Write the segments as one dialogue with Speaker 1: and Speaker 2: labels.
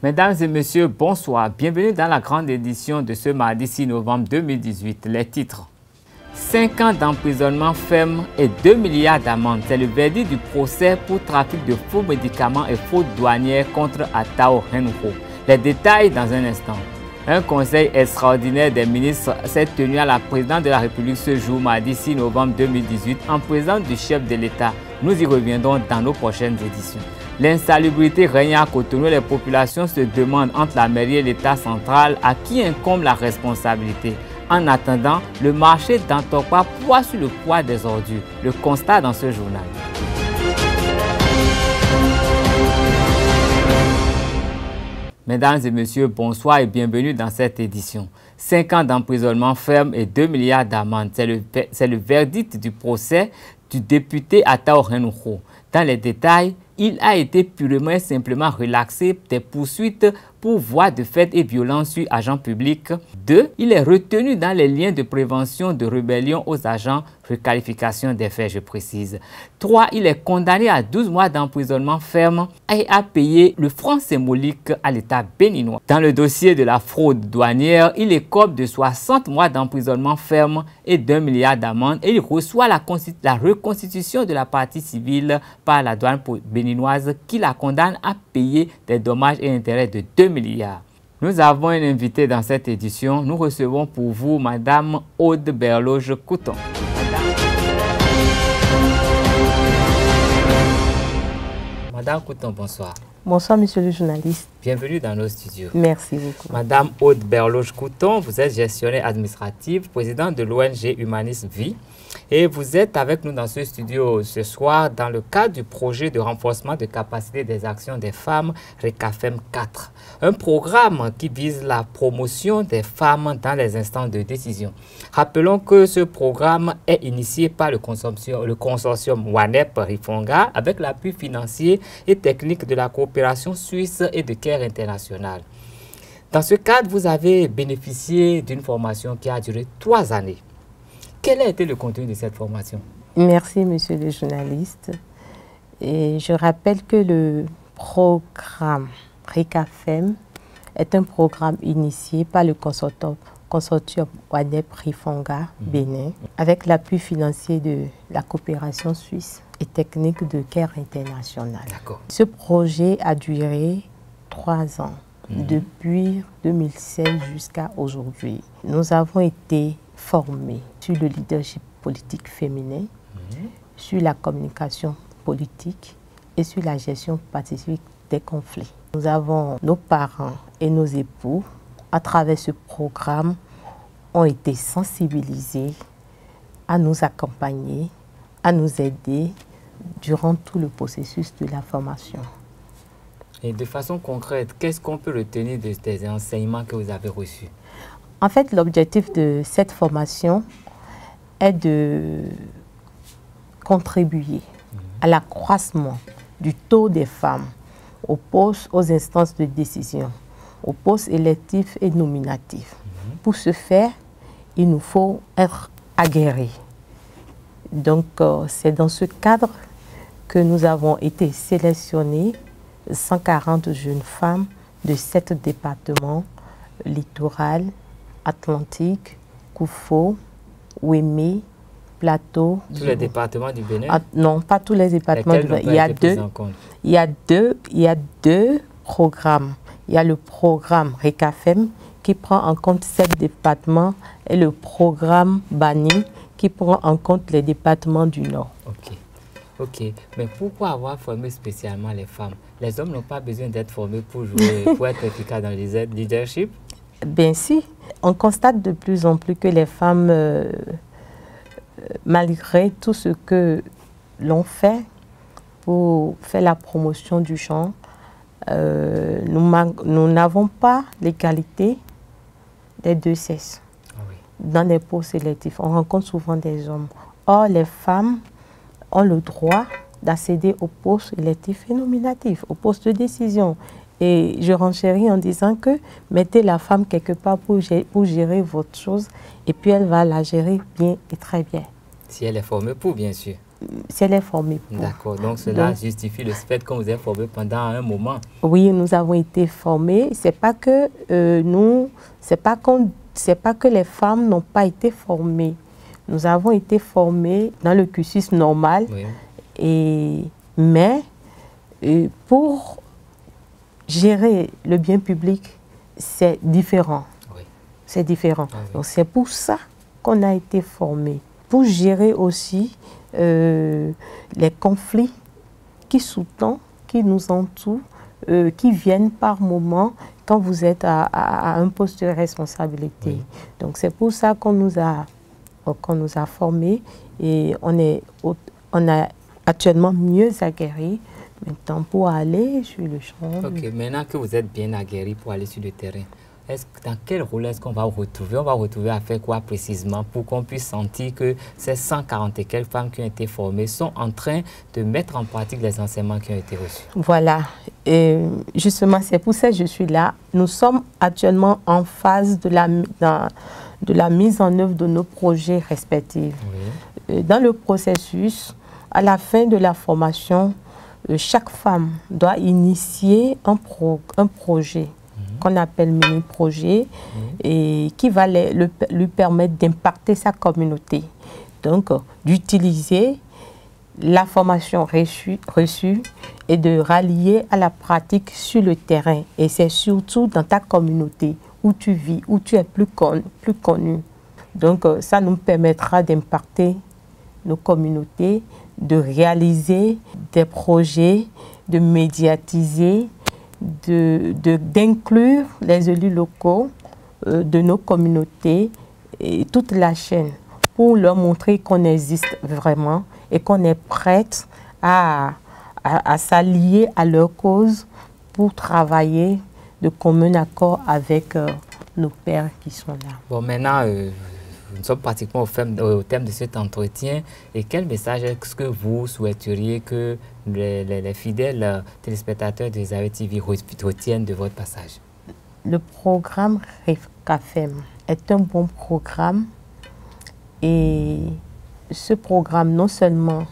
Speaker 1: Mesdames et messieurs, bonsoir. Bienvenue dans la grande édition de ce mardi 6 novembre 2018. Les titres. 5 ans d'emprisonnement ferme et 2 milliards d'amende. C'est le verdict du procès pour trafic de faux médicaments et fraude douanière contre Atao Henro. Les détails dans un instant. Un conseil extraordinaire des ministres s'est tenu à la présidence de la République ce jour, mardi 6 novembre 2018, en présence du chef de l'État. Nous y reviendrons dans nos prochaines éditions. L'insalubrité règne à Cotonou. Les populations se demandent entre la mairie et l'État central à qui incombe la responsabilité. En attendant, le marché d'Antokwa poids sur le poids des ordures. Le constat dans ce journal. Mesdames et messieurs, bonsoir et bienvenue dans cette édition. 5 ans d'emprisonnement ferme et 2 milliards d'amende. C'est le verdict du procès du député Atao Henro. Dans les détails, il a été purement et simplement relaxé des poursuites pour voies de fait et violence sur agents publics. 2. Il est retenu dans les liens de prévention de rébellion aux agents, requalification des faits, je précise. 3. Il est condamné à 12 mois d'emprisonnement ferme et a payé le franc symbolique à l'État béninois. Dans le dossier de la fraude douanière, il écope de 60 mois d'emprisonnement ferme et d'1 milliard d'amende et il reçoit la reconstitution de la partie civile par la douane béninoise qui la condamne à payer des dommages et intérêts de 2 milliards. Nous avons un invité dans cette édition. Nous recevons pour vous Madame Aude Berloge-Couton. Madame Couton, bonsoir.
Speaker 2: Bonsoir, monsieur le journaliste.
Speaker 1: Bienvenue dans nos studios.
Speaker 2: Merci beaucoup.
Speaker 1: Madame Aude Berloge-Couton, vous êtes gestionnaire administrative, présidente de l'ONG Humanisme Vie. Et vous êtes avec nous dans ce studio ce soir dans le cadre du projet de renforcement de capacité des actions des femmes RECAFEM 4. Un programme qui vise la promotion des femmes dans les instances de décision. Rappelons que ce programme est initié par le consortium WANEP Rifonga avec l'appui financier et technique de la coopération suisse et de CARE International. Dans ce cadre, vous avez bénéficié d'une formation qui a duré 3 années. Quel a été le contenu de cette formation?
Speaker 2: Merci, monsieur le journaliste. Et je rappelle que le programme RECAFEM est un programme initié par le consortium WANEP Rifonga Bénin avec l'appui financier de la coopération suisse et technique de CARE International. Ce projet a duré 3 ans, depuis 2016 jusqu'à aujourd'hui. Nous avons été formés sur le leadership politique féminin, sur la communication politique et sur la gestion pacifique des conflits. Nous avons nos parents et nos époux, à travers ce programme, ont été sensibilisés à nous accompagner, à nous aider durant tout le processus de la formation.
Speaker 1: Et de façon concrète, qu'est-ce qu'on peut retenir des enseignements que vous avez reçus?
Speaker 2: En fait, l'objectif de cette formation est de contribuer à l'accroissement du taux des femmes aux postes, aux instances de décision, aux postes électifs et nominatifs. Pour ce faire, il nous faut être aguerris. Donc, c'est dans ce cadre que nous avons été sélectionnés 140 jeunes femmes de 7 départements littoral, Atlantique, Koufo, Ouémé, Plateau.
Speaker 1: Tous les départements du Bénin?
Speaker 2: Non, pas tous les départements du Bénin. Il y a deux programmes. Il y a le programme RECAFEM qui prend en compte 7 départements et le programme BANI qui prend en compte les départements du Nord.
Speaker 1: Ok. Mais pourquoi avoir formé spécialement les femmes? Les hommes n'ont pas besoin d'être formés pour être efficaces dans le leadership?
Speaker 2: Bien si. On constate de plus en plus que les femmes, malgré tout ce que l'on fait pour faire la promotion du genre, nous n'avons pas l'égalité des deux sexes. Dans les postes électifs, on rencontre souvent des hommes. Or, les femmes ont le droit d'accéder aux postes électifs et nominatifs, aux postes de décision. Et je renchéris en disant que mettez la femme quelque part pour gérer votre chose et puis elle va la gérer bien et très bien.
Speaker 1: Si elle est formée pour, bien sûr.
Speaker 2: si elle est formée pour.
Speaker 1: D'accord, donc cela justifie le fait qu'on vous ait formé pendant un moment.
Speaker 2: Oui, nous avons été formés. C'est pas que c'est pas que les femmes n'ont pas été formées. Nous avons été formés dans le cursus normal, oui. Mais pour gérer le bien public, c'est différent. Oui. C'est différent. Ah, oui. Donc c'est pour ça qu'on a été formés. Pour gérer aussi les conflits qui sous-tendent, qui nous entourent, qui viennent par moment quand vous êtes à un poste de responsabilité. Oui. Donc c'est pour ça qu'on nous a formés et on a actuellement mieux aguerris maintenant pour aller sur le champ.
Speaker 1: Ok, maintenant que vous êtes bien aguerris pour aller sur le terrain, dans quel rôle est-ce qu'on va vous retrouver? On va vous retrouver à faire quoi précisément pour qu'on puisse sentir que ces 140 et quelques femmes qui ont été formées sont en train de mettre en pratique les enseignements qui ont été reçus? Voilà,
Speaker 2: et justement c'est pour ça que je suis là. Nous sommes actuellement en phase de la mise en œuvre de nos projets respectifs. Oui. Dans le processus, à la fin de la formation, chaque femme doit initier un projet qu'on appelle mini-projet et qui va lui permettre d'impacter sa communauté. Donc, d'utiliser la formation reçue et de rallier à la pratique sur le terrain. Et c'est surtout dans ta communauté où tu vis, où tu es plus connu. Donc, ça nous permettra d'impacter nos communautés, de réaliser des projets, de médiatiser, d'inclure les élus locaux de nos communautés et toute la chaîne pour leur montrer qu'on existe vraiment et qu'on est prête à s'allier à leur cause pour travailler de commun accord avec nos pairs qui sont là.
Speaker 1: Bon, maintenant, nous sommes pratiquement au thème de cet entretien. Et quel message est-ce que vous souhaiteriez que les fidèles téléspectateurs de Zawe TV retiennent de votre passage?
Speaker 2: Le programme RICAFEM est un bon programme. Et ce programme, non seulement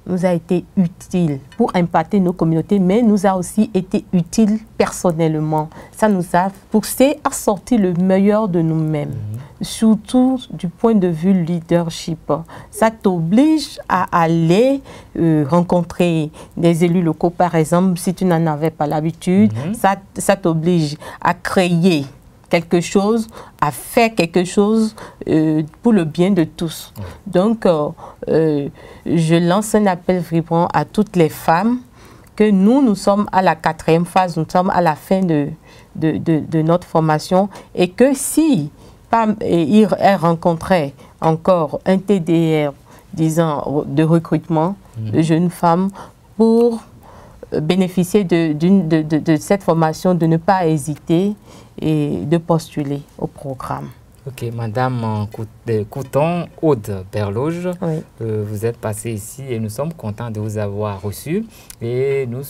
Speaker 2: nous a été utile pour impacter nos communautés, mais nous a aussi été utile personnellement. Ça nous a poussé à sortir le meilleur de nous-mêmes, surtout du point de vue leadership. Ça t'oblige à aller rencontrer des élus locaux, par exemple, si tu n'en avais pas l'habitude. Ça t'oblige à créer quelque chose, à faire quelque chose pour le bien de tous. Donc, je lance un appel vibrant à toutes les femmes que nous sommes à la 4e phase, nous sommes à la fin de notre formation et que si elles rencontraient encore un TDR, disons, de recrutement de jeunes femmes pour bénéficier de cette formation, de ne pas hésiter et de postuler au programme.
Speaker 1: Ok, Madame Couton, Aude Berloge, oui. Vous êtes passée ici et nous sommes contents de vous avoir reçu. Et nous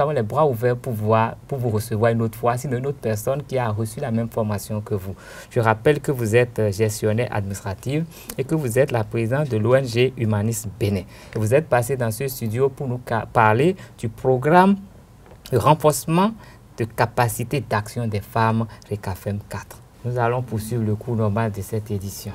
Speaker 1: avons les bras ouverts pour vous recevoir une autre fois, sinon une autre personne qui a reçu la même formation que vous. Je rappelle que vous êtes gestionnaire administrative et que vous êtes la présidente de l'ONG Humanisme Bénin. Et vous êtes passée dans ce studio pour nous parler du programme de renforcement de capacité d'action des femmes RICAFEM 4. Nous allons poursuivre le cours normal de cette édition.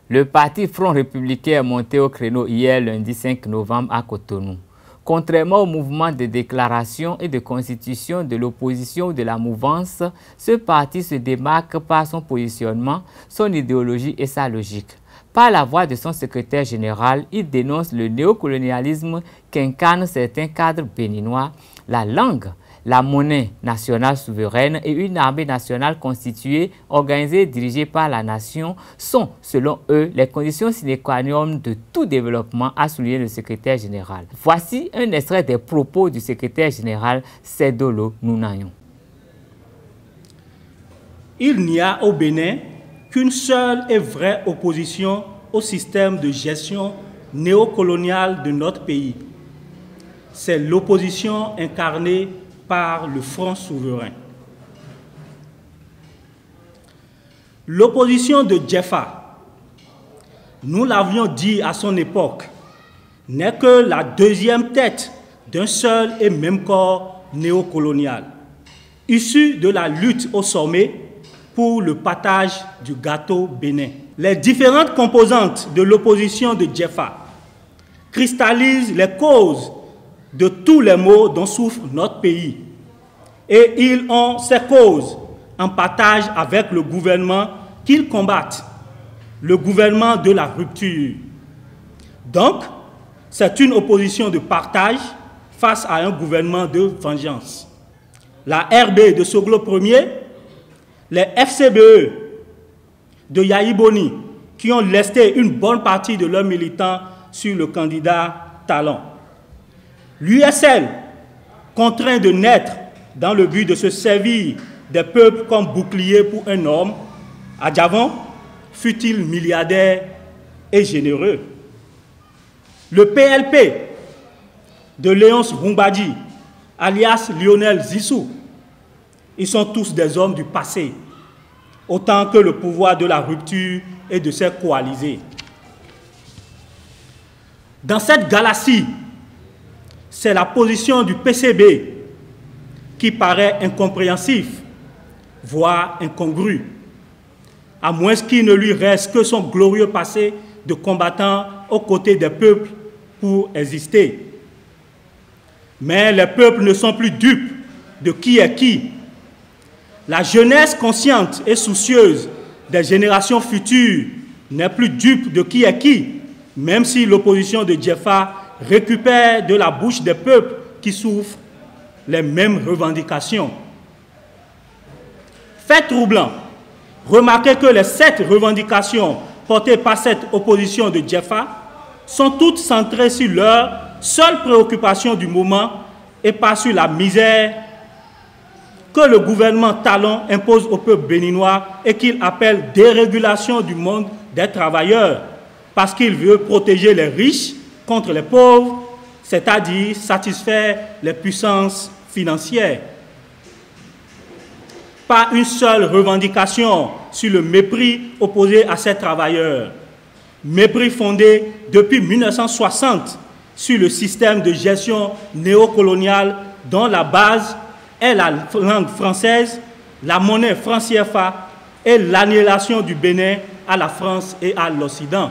Speaker 1: Le parti Front républicain est monté au créneau hier, lundi 5 novembre, à Cotonou. Contrairement au mouvement de déclaration et de constitution de l'opposition ou de la mouvance, ce parti se démarque par son positionnement, son idéologie et sa logique. Par la voix de son secrétaire général, il dénonce le néocolonialisme qu'incarnent certains cadres béninois, la langue, la monnaie nationale souveraine et une armée nationale constituée, organisée et dirigée par la nation sont, selon eux, les conditions sine qua non de tout développement, a souligné le secrétaire général. Voici un extrait des propos du secrétaire général Sedolo Nounayon.
Speaker 3: Il n'y a au Bénin qu'une seule et vraie opposition au système de gestion néocolonial de notre pays. C'est l'opposition L'opposition de Djefa, nous l'avions dit à son époque, n'est que la deuxième tête d'un seul et même corps néocolonial, issu de la lutte au sommet pour le partage du gâteau bénin. Les différentes composantes de l'opposition de Djefa cristallisent les causes de tous les maux dont souffre notre pays. Et ils ont ces causes en partage avec le gouvernement qu'ils combattent, le gouvernement de la rupture. Donc, c'est une opposition de partage face à un gouvernement de vengeance. La RB de Soglo Ier, les FCBE de Yahi Boni, qui ont lesté une bonne partie de leurs militants sur le candidat Talon. L'USL, contraint de naître dans le but de se servir des peuples comme bouclier pour un homme, Adjavon fut-il milliardaire et généreux. Le PLP de Léonce Rumbadji, alias Lionel Zissou, ils sont tous des hommes du passé, autant que le pouvoir de la rupture et de ses coalisés. Dans cette galaxie, c'est la position du PCB qui paraît incompréhensif, voire incongru, à moins qu'il ne lui reste que son glorieux passé de combattant aux côtés des peuples pour exister. Mais les peuples ne sont plus dupes de qui est qui. La jeunesse consciente et soucieuse des générations futures n'est plus dupe de qui est qui, même si l'opposition de Djefa récupère de la bouche des peuples qui souffrent les mêmes revendications. Fait troublant, remarquez que les 7 revendications portées par cette opposition de Djefa sont toutes centrées sur leur seule préoccupation du moment et pas sur la misère que le gouvernement Talon impose au peuple béninois et qu'il appelle dérégulation du monde des travailleurs, parce qu'il veut protéger les riches contre les pauvres, c'est-à-dire satisfaire les puissances financières. Pas une seule revendication sur le mépris opposé à ces travailleurs. Mépris fondé depuis 1960 sur le système de gestion néocoloniale dont la base est la langue française, la monnaie franc CFA et l'annihilation du Bénin à la France et à l'Occident.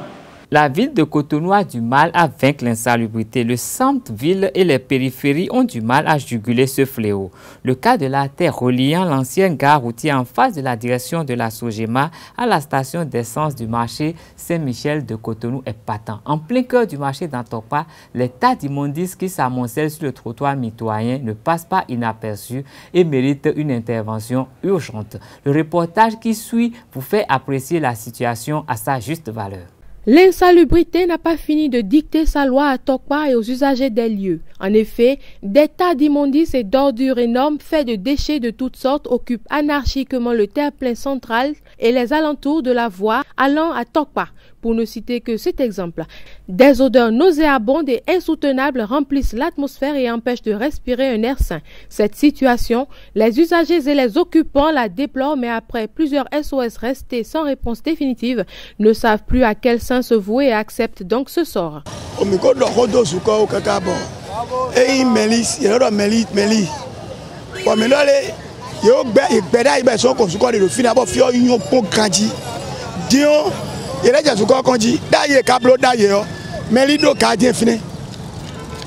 Speaker 1: La ville de Cotonou a du mal à vaincre l'insalubrité. Le centre-ville et les périphéries ont du mal à juguler ce fléau. Le cas de la terre reliant l'ancienne gare routière en face de la direction de la Sogema à la station d'essence du marché Saint-Michel de Cotonou est patent. En plein cœur du marché d'Antokpa, les tas d'immondices qui s'amoncellent sur le trottoir mitoyen ne passent pas inaperçus et méritent une intervention urgente. Le reportage qui suit vous fait apprécier la situation à sa juste valeur.
Speaker 4: L'insalubrité n'a pas fini de dicter sa loi à Tokpa et aux usagers des lieux. En effet, des tas d'immondices et d'ordures énormes faits de déchets de toutes sortes occupent anarchiquement le terre-plein central et les alentours de la voie allant à Tokpa. Pour ne citer que cet exemple, des odeurs nauséabondes et insoutenables remplissent l'atmosphère et empêchent de respirer un air sain. Cette situation, les usagers et les occupants la déplorent, mais après plusieurs SOS restés sans réponse définitive, ne savent plus à quel sein se vouer et acceptent donc ce sort.
Speaker 5: Il est déjà souvent qu'on dit d'ailleurs câble d'ailleurs mais les deux gardiens finis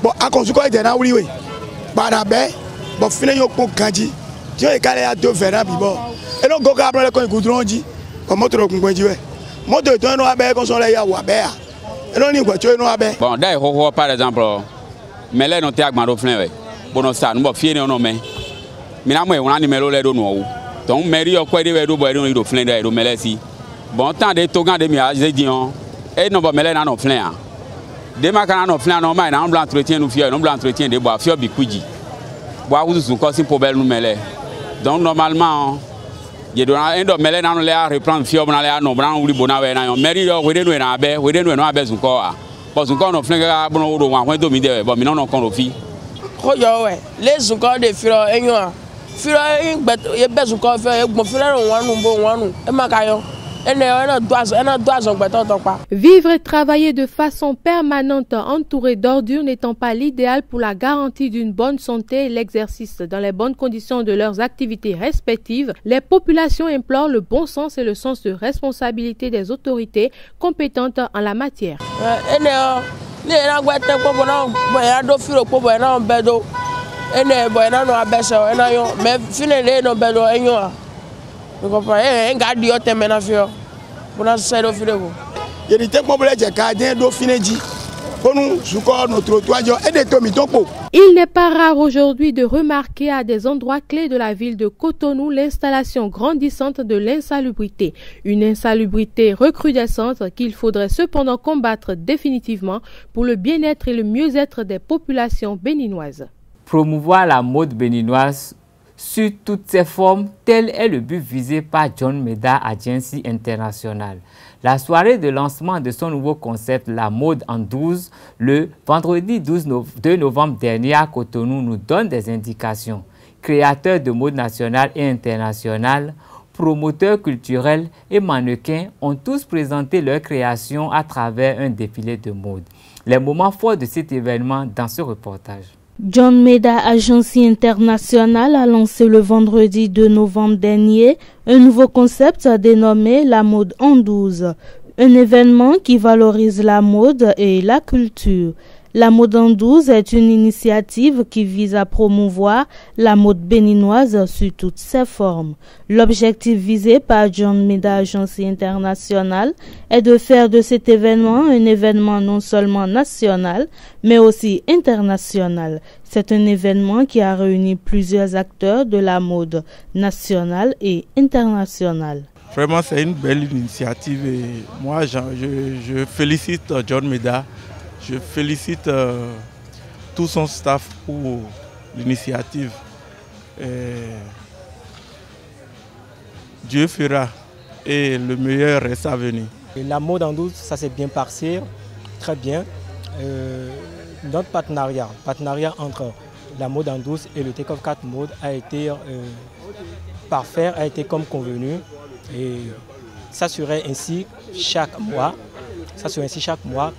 Speaker 5: bon à construire était là oui barabé bon fini yo pour grandi Dieu est calé à deux verres bon et donc câble le coin goudron dit comme moto ko ngwe jiwe moto to no abe ko so le ya wa be et non ni ko to no abe
Speaker 6: bon d'ailleurs ho par exemple mais là no te agmaro flin we bono sa no fie ni no me mina mo e wona ni melo le do no donc mairie yo ko de we do boy do flin de do melesi. Bon, tant de togan de mia, j'ai dit on, et non, mais là, non, flin. Des macarons, non, flin, non, mais on blanc entretien, nous fier, on blanc entretien de bois, fier bikuji. Bois, vous sont encore si pour belle nous mêler. Donc, normalement, il y a un de mêler dans l'air, reprendre fier, dans l'air, non, blanc, ou les bonavés, non, mais il y a où nous en abe, où nous en abe, encore. Parce qu'on a flin, bon, ou on va dominer, bon, mais non, on compte fi.
Speaker 7: Oh, ouais, les encore des fier, et nous, fier, il y a besoin de faire, mon frère, on va nous, et ma caillon.
Speaker 4: Vivre et travailler de façon permanente entouré d'ordures n'étant pas l'idéal pour la garantie d'une bonne santé et l'exercice dans les bonnes conditions de leurs activités respectives, les populations implorent le bon sens et le sens de responsabilité des autorités compétentes en la matière. Il n'est pas rare aujourd'hui de remarquer à des endroits clés de la ville de Cotonou l'installation grandissante de l'insalubrité. Une insalubrité recrudescente qu'il faudrait cependant combattre définitivement pour le bien-être et le mieux-être des populations béninoises.
Speaker 1: Promouvoir la mode béninoise sur toutes ses formes, tel est le but visé par John Meda Agency International. La soirée de lancement de son nouveau concept, la mode en 12, le vendredi 2 novembre dernier à Cotonou, nous donne des indications. Créateurs de mode nationale et internationale, promoteurs culturels et mannequins ont tous présenté leurs créations à travers un défilé de mode. Les moments forts de cet événement dans ce reportage.
Speaker 8: John Meda Agency International a lancé le vendredi 2 novembre dernier un nouveau concept dénommé la mode en 12, un événement qui valorise la mode et la culture. La mode en 12 est une initiative qui vise à promouvoir la mode béninoise sous toutes ses formes. L'objectif visé par John Meda Agency International est de faire de cet événement un événement non seulement national, mais aussi international. C'est un événement qui a réuni plusieurs acteurs de la mode nationale et internationale.
Speaker 9: Vraiment, c'est une belle initiative et moi, je félicite John Meda. Je félicite tout son staff pour l'initiative. Dieu fera et le meilleur reste à venir.
Speaker 10: La mode en 12, ça s'est bien passé, très bien. Notre partenariat entre la mode en 12 et le Take-Off 4 Mode a été parfait, a été comme convenu. Et ça serait ainsi chaque mois.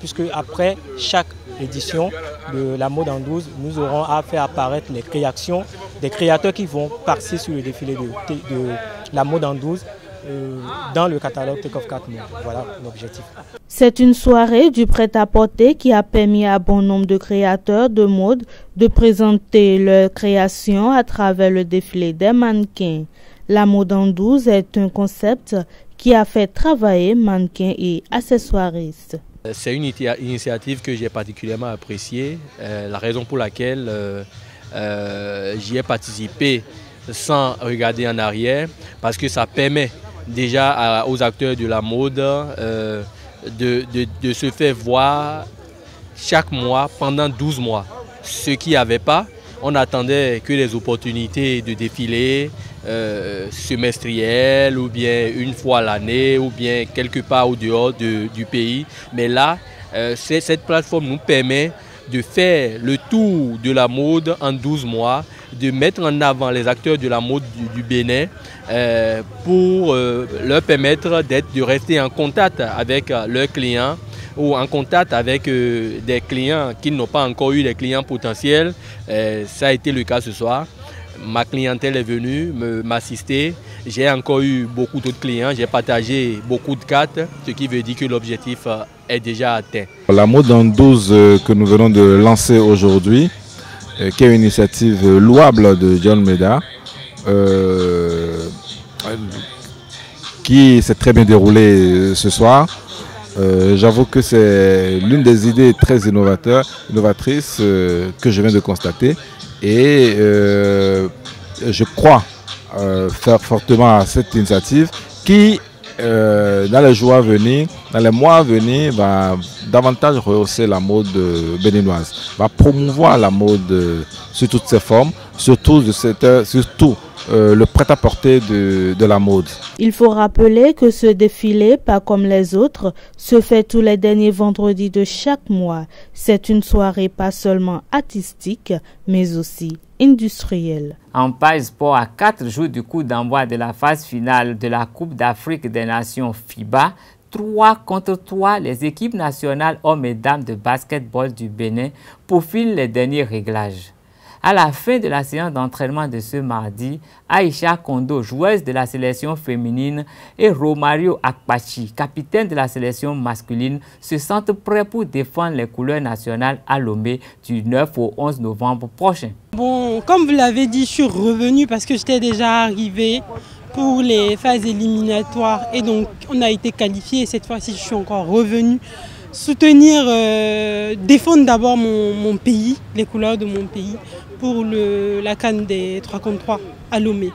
Speaker 10: Puisque après chaque édition de la mode en 12, nous aurons à faire apparaître les créations des créateurs qui vont passer sur le défilé de la mode en 12 dans le catalogue Take-Off 4 Mode. Voilà l'objectif.
Speaker 8: C'est une soirée du prêt-à-porter qui a permis à bon nombre de créateurs de mode de présenter leurs créations à travers le défilé des mannequins. La mode en 12 est un concept qui a fait travailler mannequins et accessoiristes.
Speaker 11: C'est une initiative que j'ai particulièrement appréciée, la raison pour laquelle j'y ai participé sans regarder en arrière, parce que ça permet déjà aux acteurs de la mode de se faire voir chaque mois pendant 12 mois. Ce qu'il n'y avait pas, on attendait que les opportunités de défilé semestrielles ou bien une fois à l'année ou bien quelque part au dehors du pays. Mais là, cette plateforme nous permet de faire le tour de la mode en 12 mois, de mettre en avant les acteurs de la mode du Bénin pour leur permettre de rester en contact avec leurs clients ou en contact avec des clients qui n'ont pas encore eu des clients potentiels. Ça a été le cas ce soir. Ma clientèle est venue m'assister. J'ai encore eu beaucoup d'autres clients. J'ai partagé beaucoup de cartes, ce qui veut dire que l'objectif est déjà atteint.
Speaker 12: La mode en 12 que nous venons de lancer aujourd'hui, qui est une initiative louable de John Meda, qui s'est très bien déroulée ce soir. J'avoue que c'est l'une des idées très novatrices que je viens de constater et je crois faire fortement à cette initiative qui, dans les jours à venir, dans les mois à venir, va davantage rehausser la mode béninoise, va promouvoir la mode sur toutes ses formes, surtout le prêt-à-porter de la mode.
Speaker 8: Il faut rappeler que ce défilé, pas comme les autres, se fait tous les derniers vendredis de chaque mois. C'est une soirée pas seulement artistique, mais aussi industrielle.
Speaker 1: En page sport, à 4 jours du coup d'envoi de la phase finale de la Coupe d'Afrique des Nations FIBA, 3 contre 3, les équipes nationales hommes et dames de basketball du Bénin profilent les derniers réglages. À la fin de la séance d'entraînement de ce mardi, Aïcha Kondo, joueuse de la sélection féminine, et Romario Akpachi, capitaine de la sélection masculine, se sentent prêts pour défendre les couleurs nationales à Lomé du 9 au 11 novembre prochain.
Speaker 13: Bon, comme vous l'avez dit, je suis revenue parce que j'étais déjà arrivée pour les phases éliminatoires et donc on a été qualifié. Cette fois-ci, je suis encore revenue soutenir, défendre d'abord mon pays, les couleurs de mon pays, pour la CAN des 3 contre 3 à Lomé.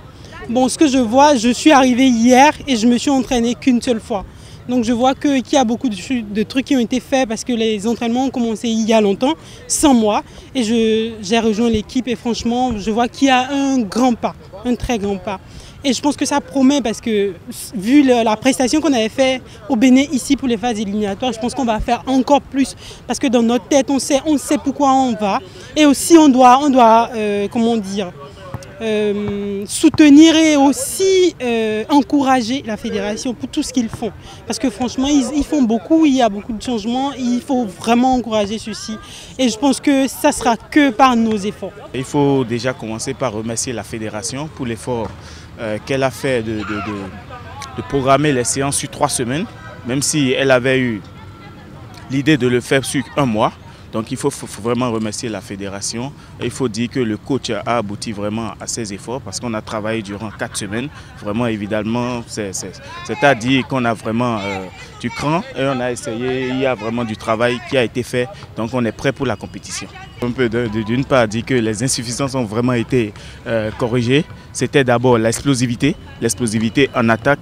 Speaker 13: Bon, ce que je vois, je suis arrivée hier et je me suis entraînée qu'une seule fois. Donc je vois qu'il y a beaucoup de trucs qui ont été faits parce que les entraînements ont commencé il y a longtemps, sans moi. Et j'ai rejoint l'équipe et franchement, je vois qu'il y a un grand pas, un très grand pas. Et je pense que ça promet parce que vu la prestation qu'on avait fait au Bénin ici pour les phases éliminatoires, je pense qu'on va faire encore plus parce que dans notre tête, on sait pourquoi on va. Et aussi on doit comment dire, soutenir et aussi encourager la fédération pour tout ce qu'ils font. Parce que franchement, ils font beaucoup, il y a beaucoup de changements, il faut vraiment encourager ceci. Et je pense que ça ne sera que par nos efforts.
Speaker 14: Il faut déjà commencer par remercier la fédération pour l'effort qu'elle a fait de programmer les séances sur 3 semaines, même si elle avait eu l'idée de le faire sur 1 mois. Donc il faut vraiment remercier la fédération. Et il faut dire que le coach a abouti vraiment à ses efforts parce qu'on a travaillé durant 4 semaines. Vraiment, évidemment, c'est-à-dire qu'on a vraiment du cran et on a essayé, il y a vraiment du travail qui a été fait. Donc on est prêt pour la compétition. On peut d'une part dire que les insuffisances ont vraiment été corrigées. C'était d'abord l'explosivité en attaque,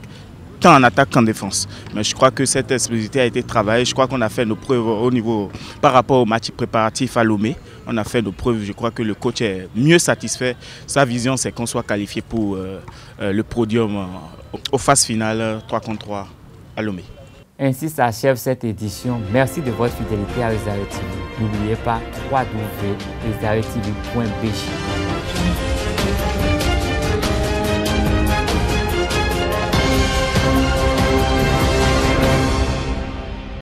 Speaker 14: tant en attaque qu'en défense. Mais je crois que cette explosivité a été travaillée. Je crois qu'on a fait nos preuves au niveau, par rapport au match préparatif à Lomé. On a fait nos preuves. Je crois que le coach est mieux satisfait. Sa vision, c'est qu'on soit qualifié pour le podium aux phases finales 3 contre 3 à Lomé.
Speaker 1: Ainsi s'achève cette édition. Merci de votre fidélité à Rezaré TV. N'oubliez pas www.rezaretv.bg.